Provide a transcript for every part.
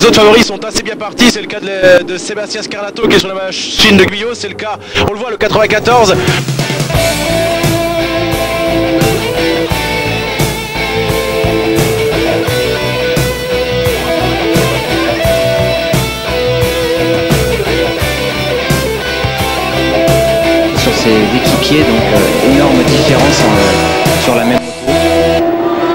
Les autres favoris sont assez bien partis, c'est le cas de Sébastien Scarlato qui est sur la machine de Guyot, c'est le cas, on le voit, le 94. Sur ses équipiers, donc énorme différence sur la même moto.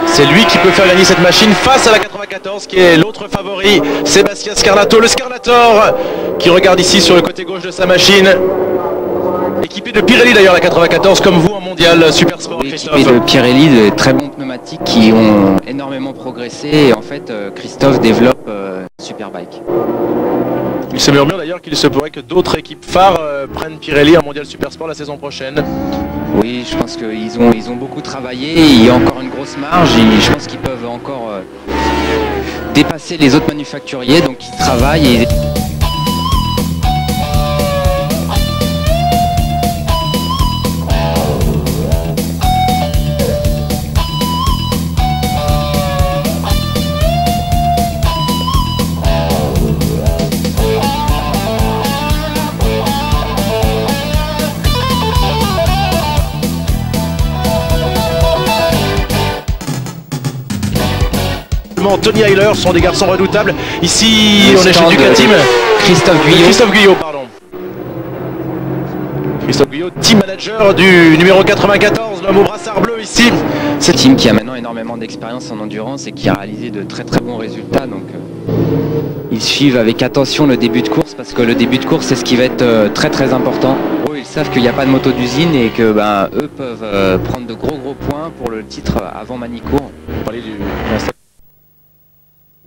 C'est lui qui peut faire gagner cette machine face à la 94 qui est l'autre favori, Sébastien Scarlato, le Scarlator qui regarde ici sur le côté gauche de sa machine. Équipé de Pirelli d'ailleurs la 94 comme vous en mondial Super Sport. Oui, équipé de Pirelli, de très bons pneumatiques qui ont énormément progressé et en fait Christophe développe Superbike. Il se murmure d'ailleurs qu'il se pourrait que d'autres équipes phares prennent Pirelli en mondial Super Sport la saison prochaine. Oui, je pense qu'ils ont beaucoup travaillé, il y a encore une grosse marge et je pense qu'ils peuvent encore dépasser les autres manufacturiers, donc ils travaillent. Tony Heiler sont des garçons redoutables. Ici, on est chez Ducatim. Christophe Guyot. Christophe Guyot, pardon. Christophe Guyot, team manager du numéro 94, l'homme au brassard bleu ici. C'est un team qui a maintenant énormément d'expérience en endurance et qui a réalisé de très très bons résultats. Donc, ils suivent avec attention le début de course parce que le début de course c'est ce qui va être très très important. Ils savent qu'il n'y a pas de moto d'usine et que eux peuvent prendre de gros points pour le titre avant Manicourt.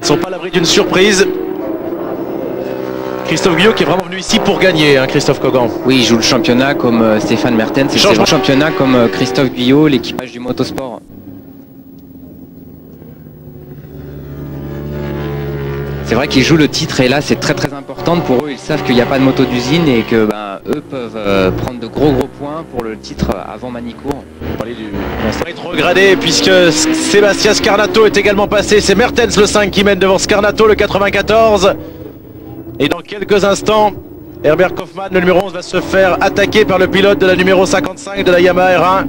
Ils ne sont pas à l'abri d'une surprise. Christophe Guyot qui est vraiment venu ici pour gagner, hein, Christophe Kogan. Oui, il joue le championnat comme Stéphane Mertens, c'est le championnat comme Christophe Guyot, l'équipage du motosport. C'est vrai qu'ils jouent le titre et là c'est très très important pour eux, ils savent qu'il n'y a pas de moto d'usine et que eux peuvent prendre de gros points pour le titre avant Manicourt. Rétrogradé puisque Sébastien Scarlato est également passé, c'est Mertens le 5 qui mène devant Scarlato le 94 et dans quelques instants Herbert Kaufmann le numéro 11 va se faire attaquer par le pilote de la numéro 55 de la Yamaha R1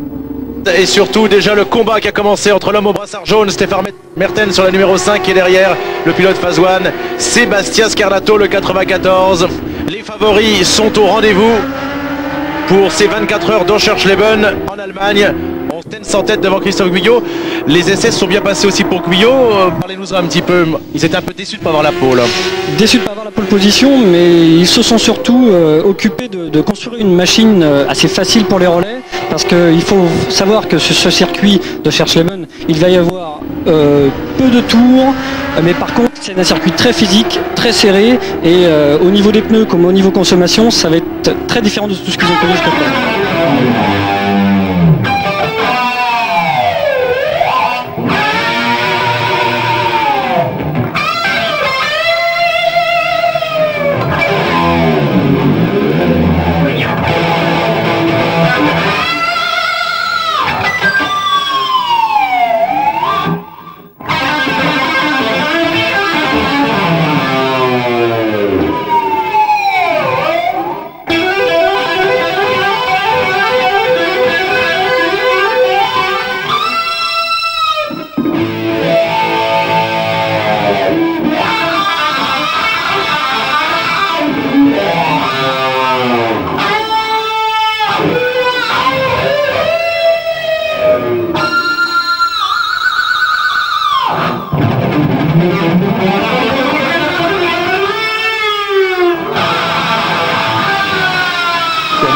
et surtout déjà le combat qui a commencé entre l'homme au brassard jaune Stéphane Mertens sur la numéro 5 et derrière le pilote Phase One Sébastien Scarlato le 94. Les favoris sont au rendez-vous pour ces 24 heures d'Oschurchleben en Allemagne. On en tête devant Christophe Guyot. Les essais se sont bien passés aussi pour Guyot. Parlez-nous un petit peu. Ils étaient un peu déçus de ne pas avoir la pole. Déçus de ne pas avoir la pole position, mais ils se sont surtout occupés de construire une machine assez facile pour les relais. Parce qu'il faut savoir que sur ce circuit de Oschurchleben, il va y avoir peu de tours. Mais par contre, c'est un circuit très physique, très serré. Et au niveau des pneus comme au niveau consommation, ça va être très différent de tout ce qu'ils ont connu jusqu'à présent.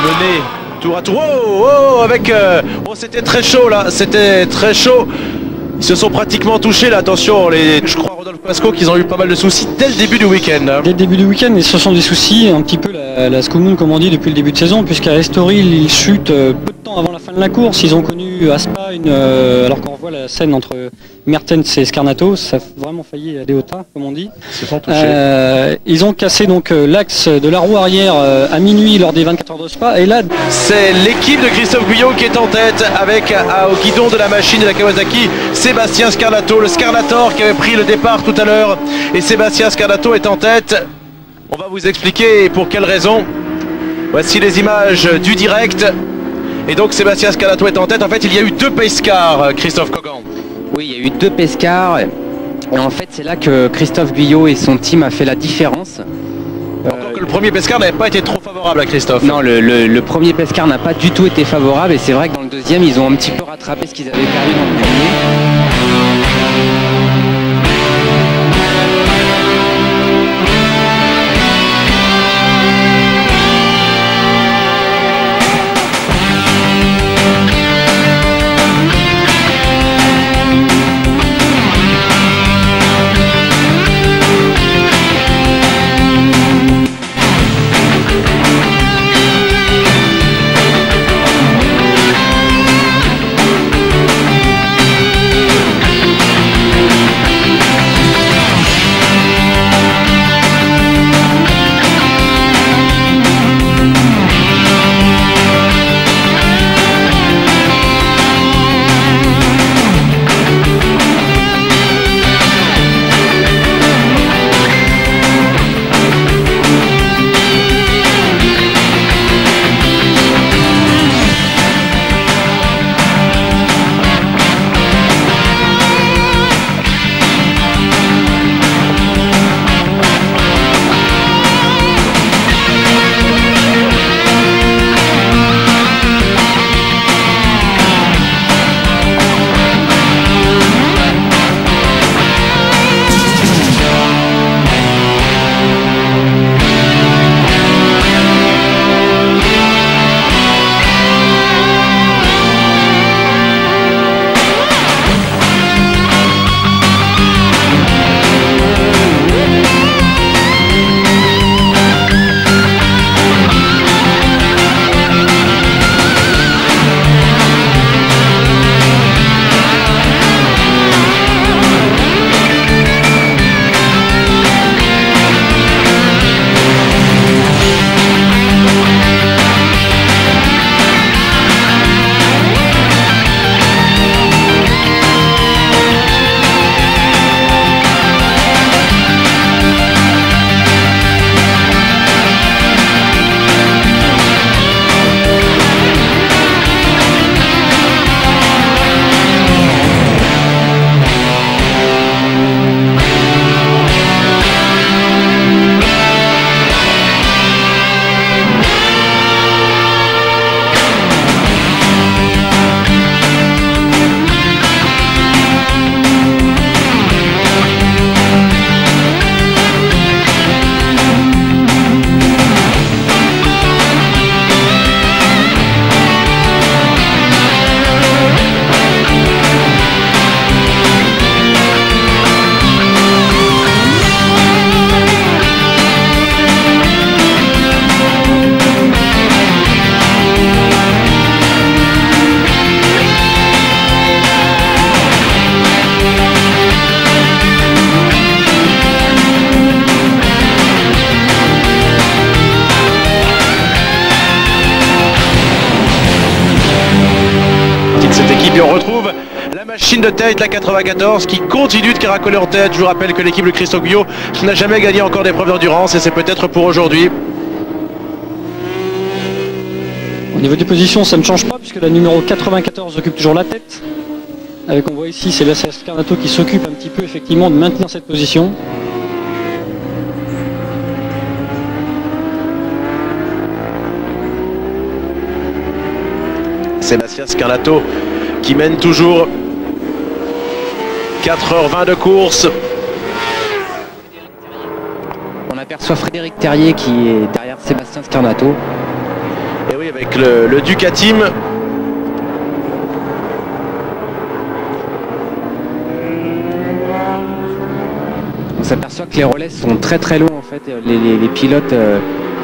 Mené tour à tour. Oh, avec oh, c'était très chaud là, c'était très chaud. Ils se sont pratiquement touchés là, attention, je crois Rodolphe Pasco qu'ils ont eu pas mal de soucis dès le début du week-end. Dès le début du week-end, et ce sont des soucis un petit peu la Scomoon comme on dit depuis le début de saison, puisqu'à Estoril il chute peu de temps avant la fin de la course. Ils ont connu à Spa alors qu'on revoit la scène entre Mertens et Scarnato, ça a vraiment failli aller au tas, comme on dit. Se sont touchés. Ils ont cassé donc l'axe de la roue arrière à minuit lors des 24 heures de Spa. Et là, c'est l'équipe de Christophe Guyot qui est en tête avec au guidon de la machine de la Kawasaki Sébastien Scarnato, le Scarnator qui avait pris le départ tout à l'heure. Et Sébastien Scarnato est en tête. On va vous expliquer pour quelle raison. Voici les images du direct. Et donc Sébastien Scarnato est en tête. En fait, il y a eu 2 pace cars, Christophe Cogan. Oui, il y a eu 2 pace cars. Et en fait, c'est là que Christophe Guyot et son team a fait la différence. Encore que le premier pace car n'avait pas été trop favorable à Christophe. Non, le premier pace car n'a pas du tout été favorable. Et c'est vrai que dans le deuxième, ils ont un petit peu rattrapé ce qu'ils avaient perdu dans le premier. Et on retrouve la machine de tête, la 94, qui continue de caracoler en tête. Je vous rappelle que l'équipe de Christophe Guyot n'a jamais gagné encore d'épreuve d'endurance et c'est peut-être pour aujourd'hui. Au niveau des positions, ça ne change pas puisque la numéro 94 occupe toujours la tête. Avec, on voit ici, c'est Sébastien Scarnato qui s'occupe un petit peu effectivement de maintenir cette position. Sébastien Scarnato qui mène toujours. 4h20 de course. On aperçoit Frédéric Terrier qui est derrière Sébastien Scarnato. Et oui, avec le Ducati Team. On s'aperçoit que les relais sont très très longs en fait. Les pilotes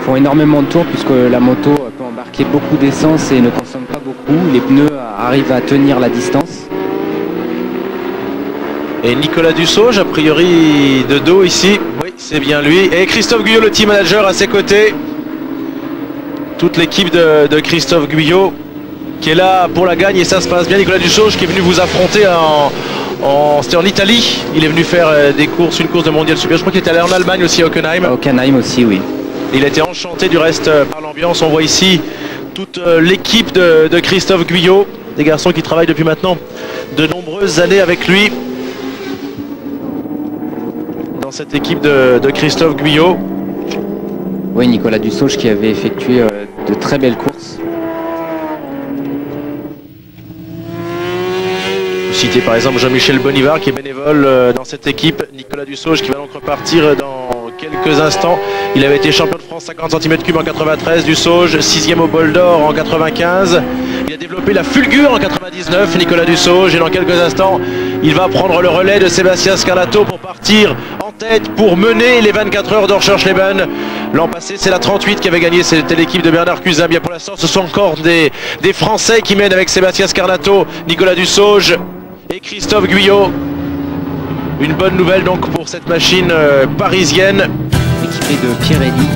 font énormément de tours puisque la moto peut embarquer marquer beaucoup d'essence et ne consomme pas beaucoup. Les pneus arrivent à tenir la distance. Et Nicolas Dussauge, a priori de dos ici, oui c'est bien lui. Et Christophe Guyot, le team manager à ses côtés. Toute l'équipe de Christophe Guyot qui est là pour la gagne et ça se passe bien. Nicolas Dussauge qui est venu vous affronter c'était en Italie. Il est venu faire une course de mondial super. Je crois qu'il était allé en Allemagne aussi à Hockenheim. À Hockenheim aussi, oui. Il a été enchanté du reste par l'ambiance. On voit ici toute l'équipe de Christophe Guyot. Des garçons qui travaillent depuis maintenant de nombreuses années avec lui. Dans cette équipe de Christophe Guyot. Oui, Nicolas Dussauge qui avait effectué de très belles courses. Citer par exemple Jean-Michel Bonivard qui est bénévole dans cette équipe. Nicolas Dussauge qui va donc repartir dans quelques instants. Il avait été champion de France 50 cm3 en 93. Dussauge 6e au bol d'or en 95. Il a développé la fulgure en 99. Nicolas Dussauge, et dans quelques instants il va prendre le relais de Sébastien Scarlato pour partir en tête, pour mener les 24 heures d'Orschurch-Leben. L'an passé c'est la 38 qui avait gagné, c'était l'équipe de Bernard Cusin. Bien pour l'instant ce sont encore des Français qui mènent avec Sébastien Scarlato, Nicolas Dussauge et Christophe Guyot. Une bonne nouvelle donc pour cette machine parisienne. Équipée de Pirelli.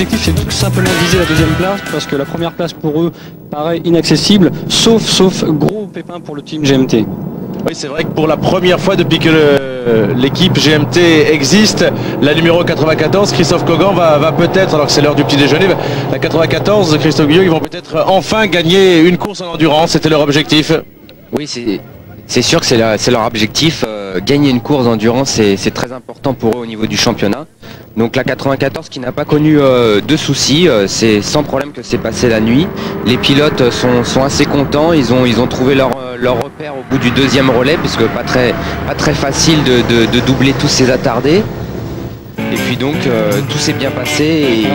L'objectif c'est tout simplement viser la deuxième place parce que la première place pour eux paraît inaccessible, sauf gros pépin pour le team GMT. Oui, c'est vrai que pour la première fois depuis que l'équipe GMT existe, la numéro 94, Christophe Kogan, va peut-être, alors que c'est l'heure du petit déjeuner, la 94, Christophe Guyot, ils vont peut-être enfin gagner une course en endurance, c'était leur objectif. Oui, c'est sûr que c'est leur objectif. Gagner une course d'endurance, c'est très important pour eux au niveau du championnat. Donc la 94 qui n'a pas connu de soucis, c'est sans problème que c'est passé la nuit. Les pilotes sont assez contents, ils ont trouvé leur repère au bout du deuxième relais, puisque pas très facile de doubler tous ces attardés. Et puis donc tout s'est bien passé.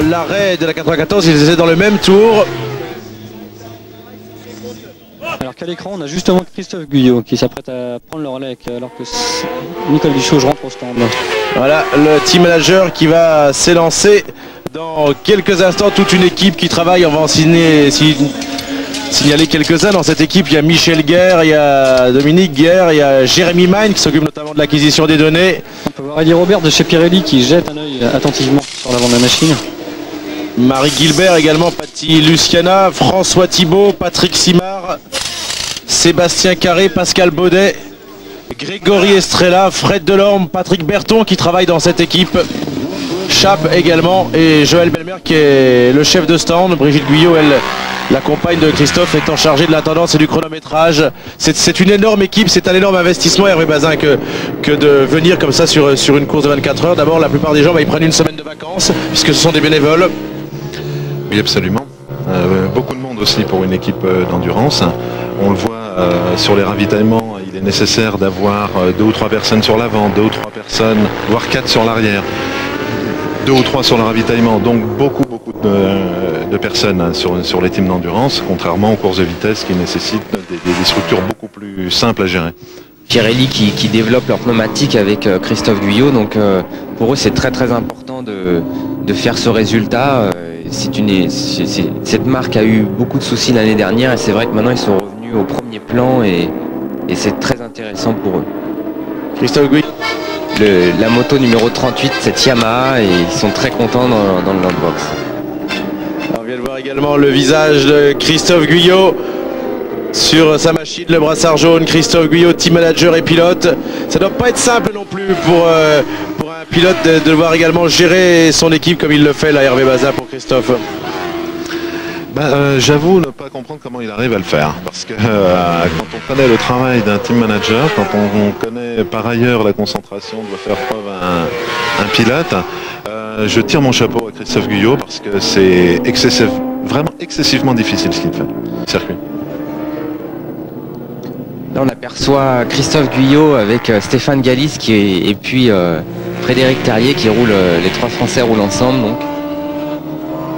L'arrêt de la 94, ils étaient dans le même tour. Alors qu'à l'écran, on a justement Christophe Guyot qui s'apprête à prendre le relais alors que Nicolas Dussauge rentre au stand. Voilà le team manager qui va s'élancer dans quelques instants. Toute une équipe qui travaille. On va en signaler quelques-uns. Dans cette équipe, il y a Michel Guerre, il y a Dominique Guerre, il y a Jérémy Mine qui s'occupe notamment de l'acquisition des données. On peut voir Eddie Robert de chez Pirelli qui jette un œil attentivement sur l'avant de la machine. Marie Gilbert également, Paty Luciana, François Thibault, Patrick Simard, Sébastien Carré, Pascal Baudet, Grégory Estrella, Fred Delorme, Patrick Berton qui travaille dans cette équipe, Chap également, et Joël Belmer qui est le chef de stand. Brigitte Guyot, elle, la compagne de Christophe, étant chargée de l'intendance et du chronométrage. C'est une énorme équipe, c'est un énorme investissement, Hervé Bazin, que de venir comme ça sur une course de 24 heures. D'abord, la plupart des gens, ils prennent une semaine de vacances puisque ce sont des bénévoles. Oui, absolument. Beaucoup de monde aussi pour une équipe d'endurance. On le voit sur les ravitaillements, il est nécessaire d'avoir 2 ou 3 personnes sur l'avant, 2 ou 3 personnes, voire 4 sur l'arrière. 2 ou 3 sur le ravitaillement, donc beaucoup de personnes hein, sur les teams d'endurance, contrairement aux courses de vitesse qui nécessitent des structures beaucoup plus simples à gérer. Pirelli qui développe leur pneumatique avec Christophe Guyot, donc pour eux c'est très important de faire ce résultat. Cette marque a eu beaucoup de soucis l'année dernière et c'est vrai que maintenant ils sont revenus au premier plan et c'est très intéressant pour eux. Christophe Guyot. La moto numéro 38, c'est Yamaha et ils sont très contents dans le landbox. On vient de voir également le visage de Christophe Guyot sur sa machine, le brassard jaune. Christophe Guyot, team manager et pilote. Ça doit pas être simple non plus pour un pilote de devoir également gérer son équipe comme il le fait là, Hervé Bazin pour Christophe. J'avoue ne pas comprendre comment il arrive à le faire, parce que quand on connaît le travail d'un team manager, quand on connaît par ailleurs la concentration doit faire preuve un pilote, je tire mon chapeau à Christophe Guyot parce que c'est vraiment excessivement difficile ce qu'il fait, le circuit. Là on aperçoit Christophe Guyot avec Stéphane Galis et puis Frédéric Terrier qui roule, les 3 Français roulent ensemble donc.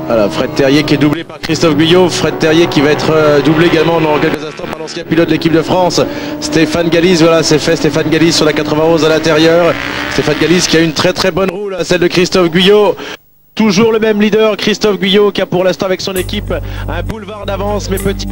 Voilà, Fred Terrier qui est doublé par Christophe Guyot. Fred Terrier qui va être doublé également dans quelques instants par l'ancien pilote de l'équipe de France, Stéphane Galis. Voilà, c'est fait. Stéphane Galis sur la 91 à l'intérieur. Stéphane Galis qui a une très bonne roue, là, celle de Christophe Guyot. Toujours le même leader, Christophe Guyot, qui a pour l'instant avec son équipe un boulevard d'avance, mais petit.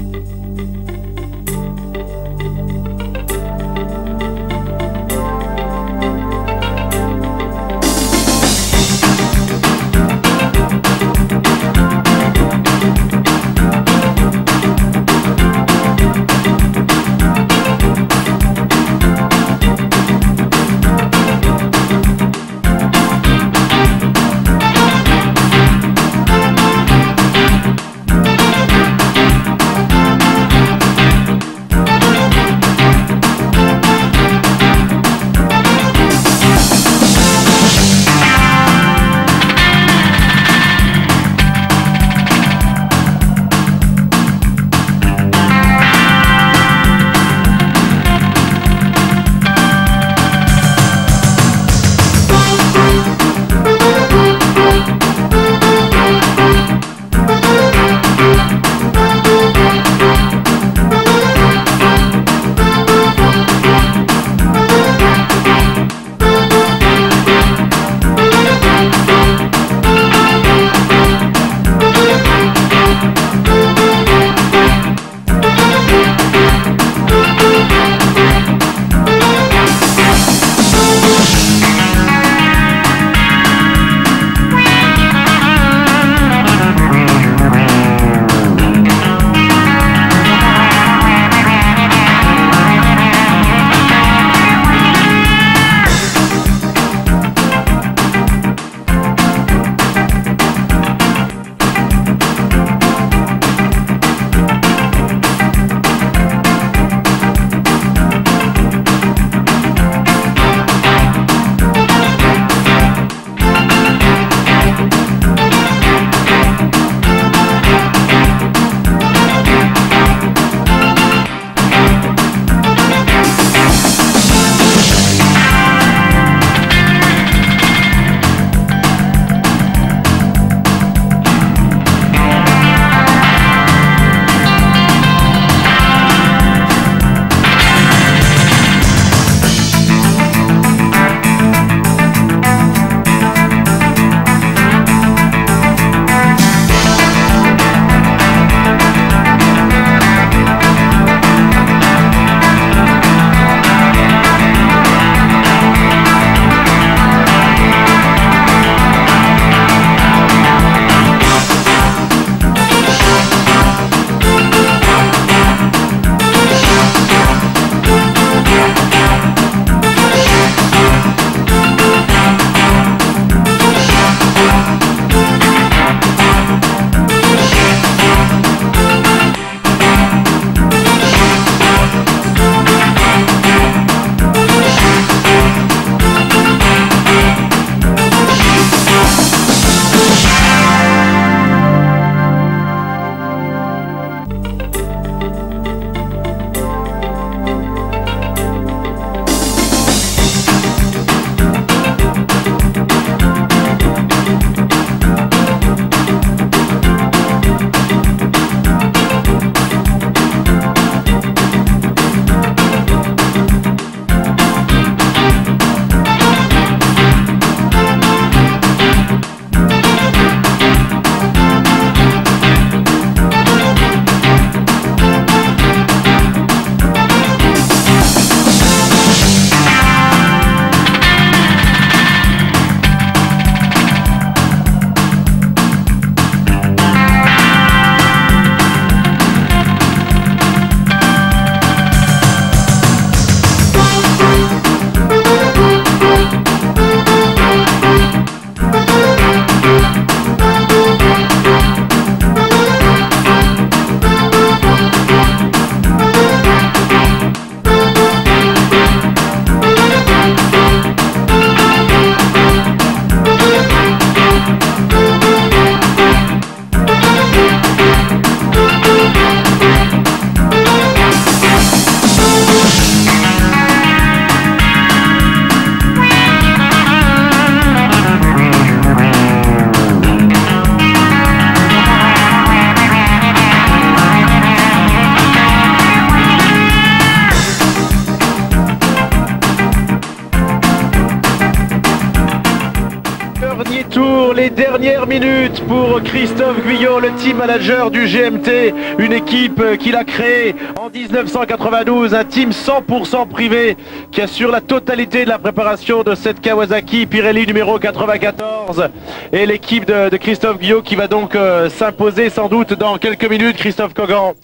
les dernières minutes pour Christophe Guyot, le team manager du GMT, une équipe qu'il a créée en 1992, un team 100% privé qui assure la totalité de la préparation de cette Kawasaki Pirelli numéro 94, et l'équipe de Christophe Guyot qui va donc s'imposer sans doute dans quelques minutes. Christophe Cogan.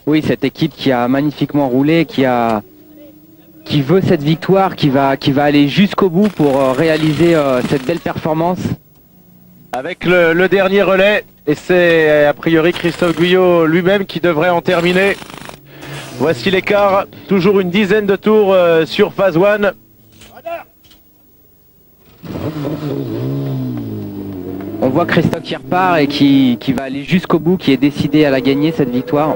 Oui, cette équipe qui a magnifiquement roulé, qui veut cette victoire, qui va aller jusqu'au bout pour réaliser cette belle performance. Avec le dernier relais, et c'est a priori Christophe Guyot lui-même qui devrait en terminer. Voici l'écart, toujours une dizaine de tours sur phase 1. On voit Christophe qui repart et qui va aller jusqu'au bout, qui est décidé à la gagner cette victoire.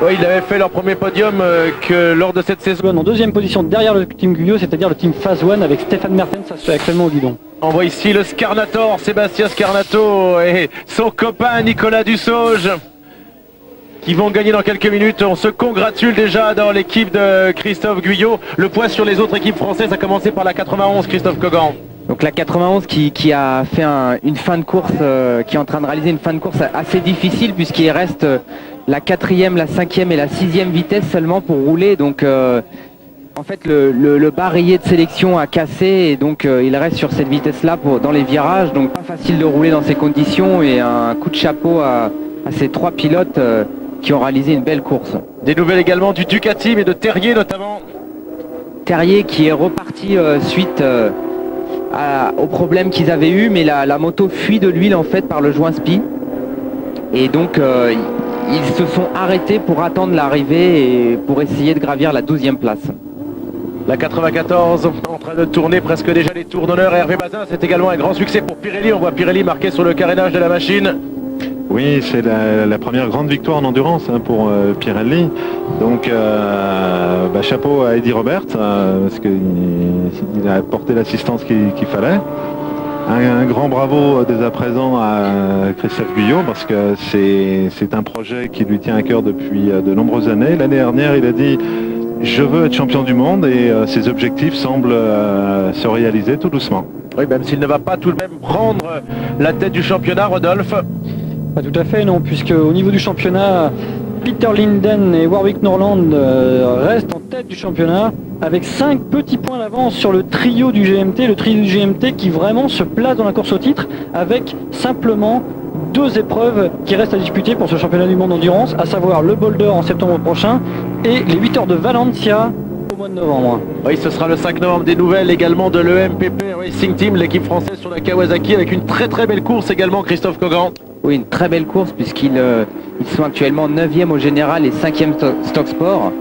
Oui, il avait fait leur premier podium que lors de cette saison. En deuxième position derrière le team Guyot, c'est-à-dire le team Phase 1 avec Stéphane Mertens actuellement au guidon. On voit ici le Scarnator, Sébastien Scarnato et son copain Nicolas Dussauge qui vont gagner dans quelques minutes. On se congratule déjà dans l'équipe de Christophe Guyot. Le poids sur les autres équipes françaises a commencé par la 91, Christophe Cogan. Donc la 91 qui a fait une fin de course, qui est en train de réaliser une fin de course assez difficile puisqu'il reste la 4e, la 5e et la 6e vitesse seulement pour rouler. Donc en fait le barillet de sélection a cassé et donc il reste sur cette vitesse-là dans les virages. Donc pas facile de rouler dans ces conditions, et un coup de chapeau à ces trois pilotes qui ont réalisé une belle course. Des nouvelles également du Ducati mais de Terrier notamment. Terrier qui est reparti suite aux problèmes qu'ils avaient eu, mais la moto fuit de l'huile en fait par le joint spi, et donc ils se sont arrêtés pour attendre l'arrivée et pour essayer de gravir la 12e place. La 94 en train de tourner presque déjà les tours d'honneur. Hervé Bazin, c'est également un grand succès pour Pirelli. On voit Pirelli marqué sur le carénage de la machine. Oui, c'est la première grande victoire en endurance pour Pirelli. Donc chapeau à Eddie Robert parce qu'il a apporté l'assistance qu'il fallait. Un grand bravo dès à présent à Christophe Guyot parce que c'est un projet qui lui tient à cœur depuis de nombreuses années. L'année dernière, il a dit « Je veux être champion du monde » et ses objectifs semblent se réaliser tout doucement. Oui, même s'il ne va pas tout de même prendre la tête du championnat, Rodolphe. Pas tout à fait, non, puisque au niveau du championnat, Peter Linden et Warwick Norland restent en tête du championnat avec 5 petits points d'avance sur le trio du GMT, qui vraiment se place dans la course au titre avec simplement 2 épreuves qui restent à disputer pour ce championnat du monde endurance, à savoir le Boulder en septembre prochain et les 8 heures de Valencia au mois de novembre. Oui, ce sera le 5 novembre. Des nouvelles également de l'EMPP Racing Team, l'équipe française sur la Kawasaki, avec une très belle course également, Christophe Cogan. Oui, une très belle course puisqu'ils sont actuellement 9e au général et 5e stock sport.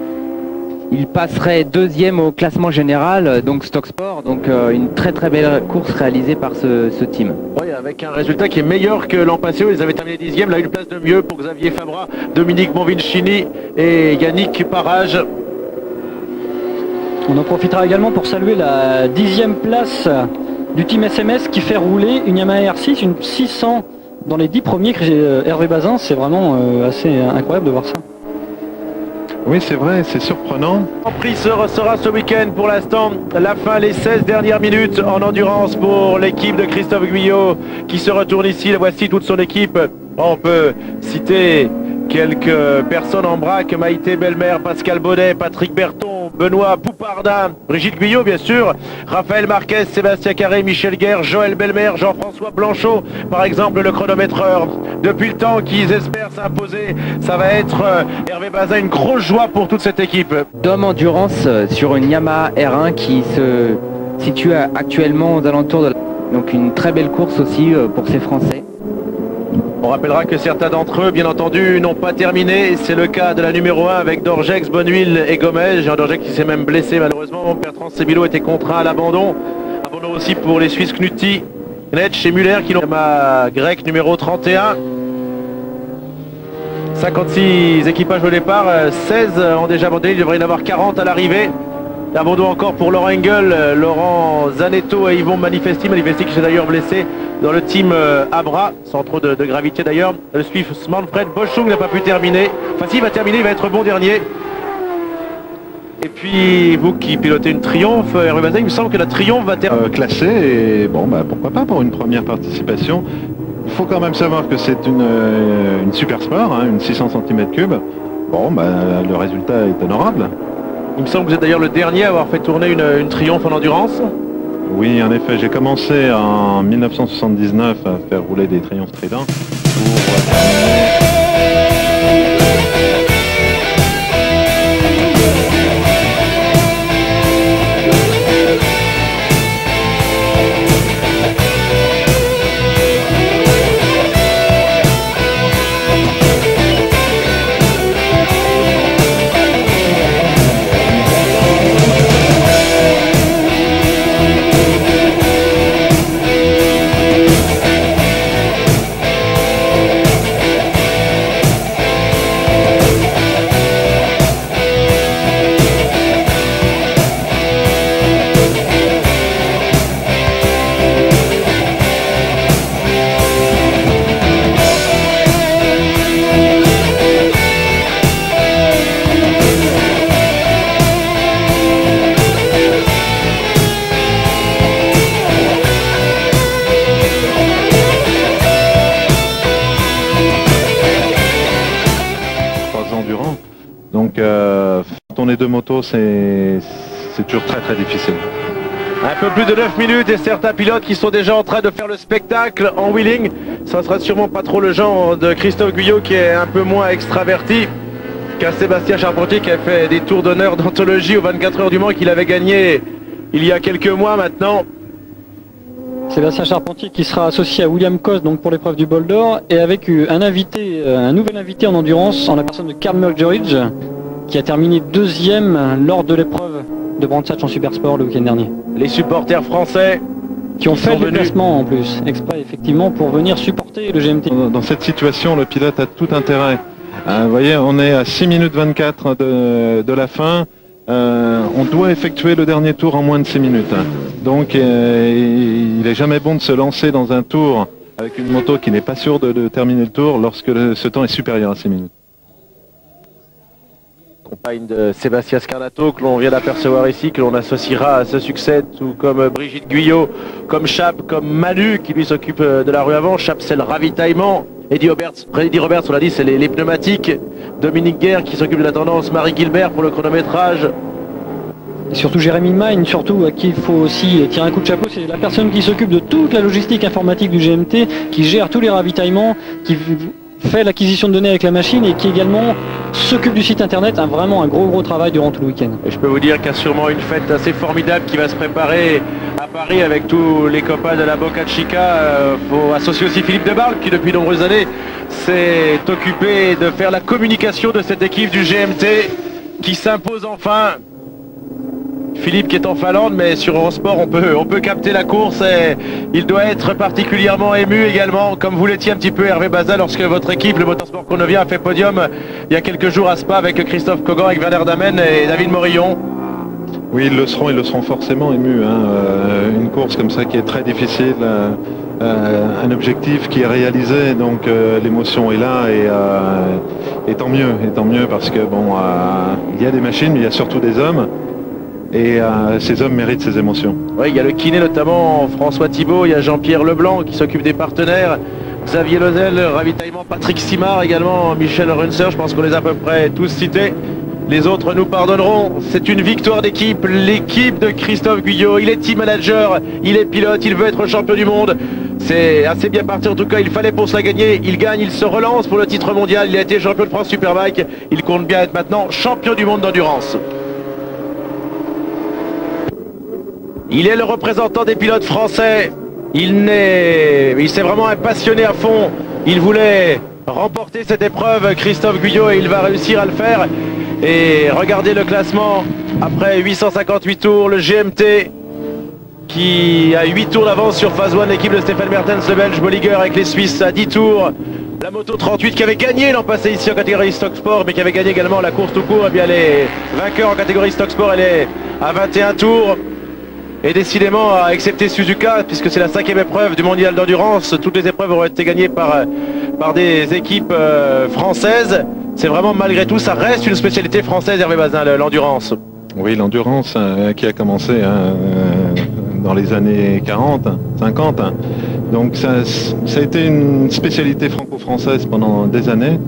Ils passeraient 2e au classement général, donc stock sport. Donc une très belle course réalisée par ce team. Oui, avec un résultat qui est meilleur que l'an passé. Ils avaient terminé 10e, là une place de mieux pour Xavier Fabra, Dominique Bonvincini et Yannick Parage. On en profitera également pour saluer la 10e place du team SMS qui fait rouler une Yamaha R6, une 600 dans les 10 premiers. Hervé Bazin, c'est vraiment assez incroyable de voir ça. Oui, c'est vrai, c'est surprenant. Le prix sera ce week-end pour l'instant. La fin, les 16 dernières minutes en endurance pour l'équipe de Christophe Guyot qui se retourne ici. Voici toute son équipe. On peut citer quelques personnes en vrac: Maïté Belmer, Pascal Bonnet, Patrick Berton, Benoît Poupardin, Brigitte Guyot bien sûr, Raphaël Marquez, Sébastien Carré, Michel Guerre, Joël Belmer, Jean-François Blanchot par exemple, le chronométreur. Depuis le temps qu'ils espèrent s'imposer, ça va être Hervé Bazin, une grosse joie pour toute cette équipe. D'homme endurance sur une Yamaha R1 qui se situe actuellement aux alentours de... Donc une très belle course aussi pour ces Français. On rappellera que certains d'entre eux, bien entendu, n'ont pas terminé. C'est le cas de la numéro 1 avec Dorgex, Bonnehuile et Gomez. Jean Dorgex qui s'est même blessé malheureusement. Bertrand Sébilo était contraint à l'abandon. Abandon aussi pour les Suisses Knutti, Knetsch et Muller qui l'ont ma grec numéro 31. 56 équipages au départ, 16 ont déjà abandonné. Il devrait y en avoir 40 à l'arrivée. Abandon encore pour Laurent Engel, Laurent Zanetto et Yvon Manifesti qui s'est d'ailleurs blessé dans le team Abra, sans trop de gravité d'ailleurs. Le Suisse Manfred Boschung n'a pas pu terminer. Enfin si, il va terminer, il va être bon dernier. Et puis vous qui pilotez une Triumph, Hervé Bazin, il me semble que la Triumph va être classée et bon bah pourquoi pas pour une première participation. Il faut quand même savoir que c'est une super sport, hein, une 600 cm3. Bon bah le résultat est honorable. Il me semble que vous êtes d'ailleurs le dernier à avoir fait tourner une Triumph en endurance. Oui, en effet, j'ai commencé en 1979 à faire rouler des Triumph Trident pour Donc tourner deux motos, c'est toujours très difficile. Un peu plus de 9 minutes et certains pilotes qui sont déjà en train de faire le spectacle en wheeling. Ça sera sûrement pas trop le genre de Christophe Guyot qui est un peu moins extraverti qu'un Sébastien Charpentier qui a fait des tours d'honneur d'anthologie aux 24 heures du Mans qu'il avait gagné il y a quelques mois maintenant. Sébastien Charpentier qui sera associé à William Cos donc pour l'épreuve du Bol d'Or et avec un nouvel invité en endurance en la personne de Carl Murgeridge qui a terminé deuxième lors de l'épreuve de Brands Hatch en Supersport le week-end dernier. Les supporters français qui ont fait le déplacement en plus, exprès effectivement pour venir supporter le GMT. Dans cette situation, le pilote a tout intérêt. Vous voyez, on est à 6 minutes 24 de la fin. On doit effectuer le dernier tour en moins de 6 minutes. Donc il n'est jamais bon de se lancer dans un tour avec une moto qui n'est pas sûre de terminer le tour lorsque ce temps est supérieur à 6 minutes. Compagne de Sébastien Scarnato que l'on vient d'apercevoir ici, que l'on associera à ce succès, tout comme Brigitte Guyot, comme Chap, comme Manu qui lui s'occupe de la rue avant. Chap c'est le ravitaillement. Eddie Roberts, on l'a dit, c'est les pneumatiques. Dominique Guerre qui s'occupe de la tendance. Marie Gilbert pour le chronométrage. Et surtout Jérémy Mine, surtout à qui il faut aussi tirer un coup de chapeau, c'est la personne qui s'occupe de toute la logistique informatique du GMT, qui gère tous les ravitaillements, qui fait l'acquisition de données avec la machine et qui également s'occupe du site internet. Vraiment un gros travail durant tout le week-end. Et je peux vous dire qu'il y a sûrement une fête assez formidable qui va se préparer à Paris avec tous les copains de la Boca Chica. Faut associer aussi Philippe Debarle qui depuis de nombreuses années s'est occupé de faire la communication de cette équipe du GMT qui s'impose enfin. Philippe qui est en Finlande, mais sur Eurosport on peut capter la course et il doit être particulièrement ému également, comme vous l'étiez un petit peu Hervé Bazin lorsque votre équipe, le Motorsport Cournevien, a fait podium il y a quelques jours à Spa avec Christophe Kogan, avec Werner Damen et David Morillon. Oui, ils le seront forcément émus. Une course comme ça qui est très difficile, un objectif qui est réalisé, donc l'émotion est là et tant mieux parce que bon, il y a des machines, mais il y a surtout des hommes. Et ces hommes méritent ces émotions. Oui, il y a le kiné notamment, François Thibault, il y a Jean-Pierre Leblanc qui s'occupe des partenaires, Xavier Lozel, ravitaillement, Patrick Simard également, Michel Runser, je pense qu'on les a à peu près tous cités. Les autres nous pardonneront, c'est une victoire d'équipe, l'équipe de Christophe Guyot, il est team manager, il est pilote, il veut être champion du monde. C'est assez bien parti en tout cas, il fallait pour se la gagner, il gagne, il se relance pour le titre mondial, il a été champion de France Superbike, il compte bien être maintenant champion du monde d'endurance. Il est le représentant des pilotes français. Il s'est vraiment passionné à fond. Il voulait remporter cette épreuve, Christophe Guyot, et il va réussir à le faire. Et regardez le classement. Après 858 tours, le GMT qui a 8 tours d'avance sur Phase 1, l'équipe de Stéphane Mertens, le Belge, Bolliger avec les Suisses à 10 tours. La moto 38 qui avait gagné l'an passé ici en catégorie Stock Sport, mais qui avait gagné également la course tout court. Et bien les vainqueurs en catégorie Stock Sport, elle est à 21 tours. Et décidément, à excepter Suzuka, puisque c'est la 5e épreuve du mondial d'endurance, toutes les épreuves auraient été gagnées par des équipes françaises. C'est vraiment malgré tout, ça reste une spécialité française, Hervé Bazin, l'endurance. Oui, l'endurance qui a commencé dans les années 40, 50. Donc ça a été une spécialité franco-française pendant des années.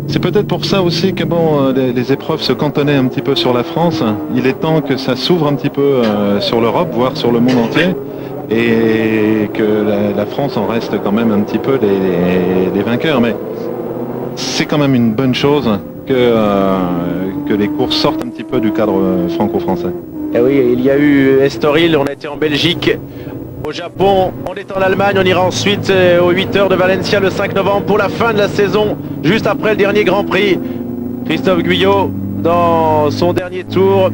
C'est peut-être pour ça aussi que bon, les épreuves se cantonnaient un petit peu sur la France. Il est temps que ça s'ouvre un petit peu sur l'Europe, voire sur le monde entier, et que la France en reste quand même un petit peu les vainqueurs. Mais c'est quand même une bonne chose que les courses sortent un petit peu du cadre franco-français. Et oui, il y a eu Estoril, on a été en Belgique, au Japon, on est en Allemagne, on ira ensuite aux 8 heures de Valencia le 5 novembre pour la fin de la saison, juste après le dernier Grand Prix. Christophe Guyot dans son dernier tour,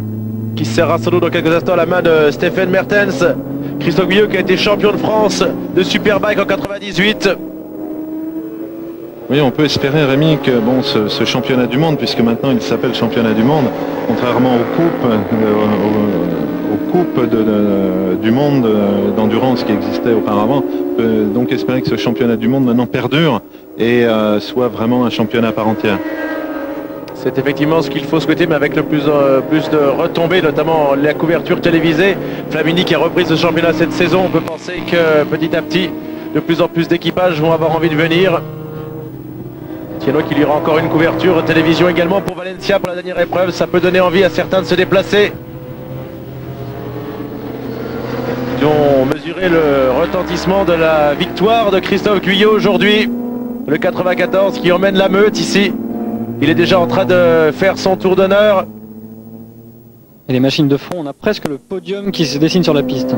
qui sera sans doute dans quelques instants à la main de Stephen Mertens. Christophe Guyot qui a été champion de France de Superbike en 98. Oui, on peut espérer, Rémi, que bon, ce championnat du monde, puisque maintenant il s'appelle championnat du monde, contrairement aux coupes du monde d'endurance qui existaient auparavant, on peut donc espérer que ce championnat du monde maintenant perdure et soit vraiment un championnat à part entière. C'est effectivement ce qu'il faut souhaiter, mais avec le plus de retombées, notamment la couverture télévisée. Flamini qui a repris ce championnat cette saison, on peut penser que petit à petit, de plus en plus d'équipages vont avoir envie de venir. Tiens donc, il y aura encore une couverture télévision également pour Valencia pour la dernière épreuve. Ça peut donner envie à certains de se déplacer. Ils ont mesuré le retentissement de la victoire de Christophe Guyot aujourd'hui. Le 94 qui emmène la meute ici. Il est déjà en train de faire son tour d'honneur. Et les machines de fond, on a presque le podium qui se dessine sur la piste.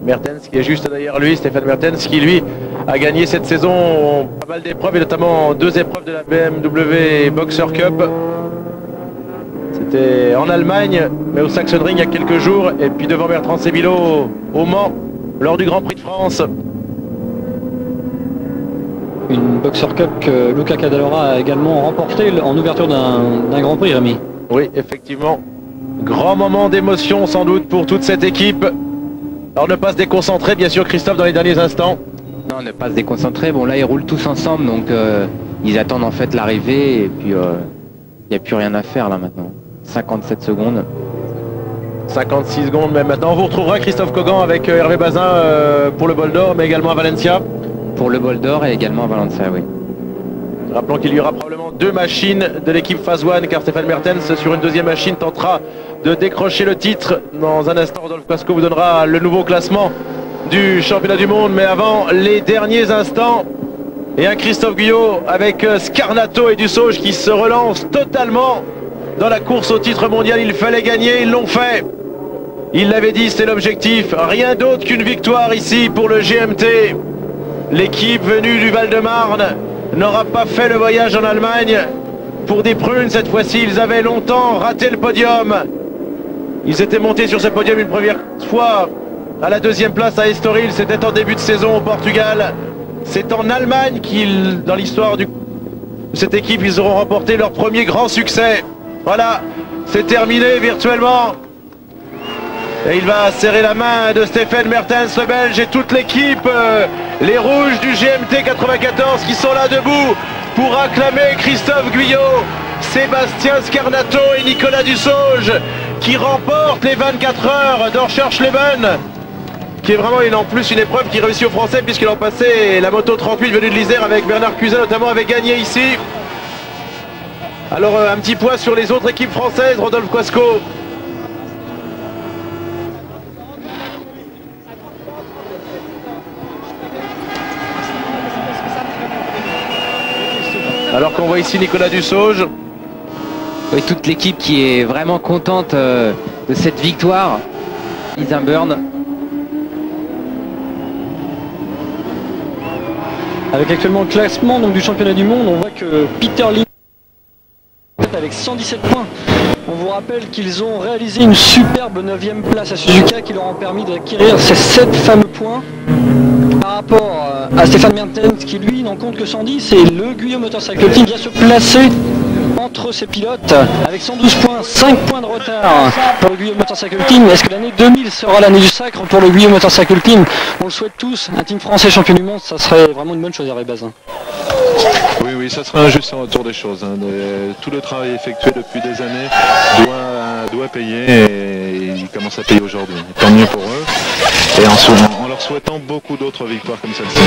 Mertens qui est juste derrière lui, Stephen Mertens qui lui a gagné cette saison pas mal d'épreuves et notamment 2 épreuves de la BMW Boxer Cup. C'était en Allemagne mais au Sachsenring il y a quelques jours et puis devant Bertrand Sébillot au Mans lors du Grand Prix de France. Une Boxer Cup que Luca Cadalora a également remporté en ouverture d'un Grand Prix, Rémi. Oui, effectivement. Grand moment d'émotion sans doute pour toute cette équipe. Alors ne pas se déconcentrer, bien sûr, Christophe, dans les derniers instants. Non, ne pas se déconcentrer. Bon, là, ils roulent tous ensemble, donc ils attendent en fait l'arrivée. Et puis, il n'y a plus rien à faire là maintenant. 57 secondes. 56 secondes même maintenant. On vous retrouvera Christophe Cogan avec Hervé Bazin pour le Bol d'Or, mais également à Valencia. Pour le Bol d'Or et également à Valencia, oui. Rappelons qu'il y aura probablement 2 machines de l'équipe Phase One, car Stephen Mertens sur une deuxième machine tentera de décrocher le titre. Dans un instant, Rodolphe Quasco vous donnera le nouveau classement du championnat du monde, mais avant les derniers instants, et un Christophe Guyot avec Scarnato et Dussauge qui se relancent totalement dans la course au titre mondial. Il fallait gagner, ils l'ont fait. Il l'avait dit, c'est l'objectif. Rien d'autre qu'une victoire ici pour le GMT. L'équipe venue du Val-de-Marne n'aura pas fait le voyage en Allemagne pour des prunes cette fois-ci. Ils avaient longtemps raté le podium. Ils étaient montés sur ce podium une première fois à la 2e place à Estoril. C'était en début de saison au Portugal. C'est en Allemagne qu'ils, dans l'histoire de cette équipe, ils auront remporté leur premier grand succès. Voilà, c'est terminé virtuellement. Et il va serrer la main de Stephen Mertens, le Belge, et toute l'équipe, les rouges du GMT 94 qui sont là debout pour acclamer Christophe Guyot, Sébastien Scarnato et Nicolas Dussauge qui remportent les 24 heures d'Orschurch-Leben, qui est vraiment en plus une épreuve qui réussit aux Français puisqu'ils ont passé la moto 38 venue de l'Isère avec Bernard Cusin notamment avait gagné ici. Alors un petit point sur les autres équipes françaises, Rodolphe Quasco. Alors qu'on voit ici Nicolas Dussauge. Oui, toute l'équipe qui est vraiment contente de cette victoire. Isenburn. Avec actuellement le classement donc, du championnat du monde, on voit que Peter Lindgren avec 117 points. On vous rappelle qu'ils ont réalisé une superbe 9e place à Suzuka qui leur ont permis d'acquérir ces 7 fameux points. Par rapport à Stephen Mertens qui lui n'en compte que 110 et le Guyot Motorcycle Team vient se placer entre ces pilotes avec 112 points, 5 points de retard pour le Guyot Motorcycle Team. Est-ce que l'année 2000 sera l'année du sacre pour le Guyot Motorcycle Team? On le souhaite tous, un team français champion du monde, ça serait vraiment une bonne chose, Hervé Bazin. Oui, oui, ça sera un juste retour des choses. Hein. Tout le travail effectué depuis des années doit payer et il commence à payer aujourd'hui. Tant mieux pour eux et en leur souhaitant beaucoup d'autres victoires comme celle-ci.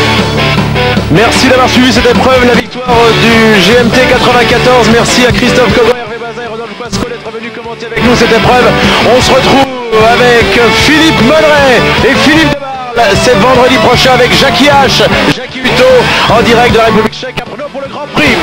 Merci d'avoir suivi cette épreuve, la victoire du GMT 94. Merci à Christophe Cogon, Hervé Bazin et Rodolphe Pasco d'être venus commenter avec nous cette épreuve. On se retrouve avec Philippe Monneret et Philippe Debarle. C'est vendredi prochain avec Jackie H, Jackie Hutto en direct de la République tchèque à Brno pour le Grand Prix.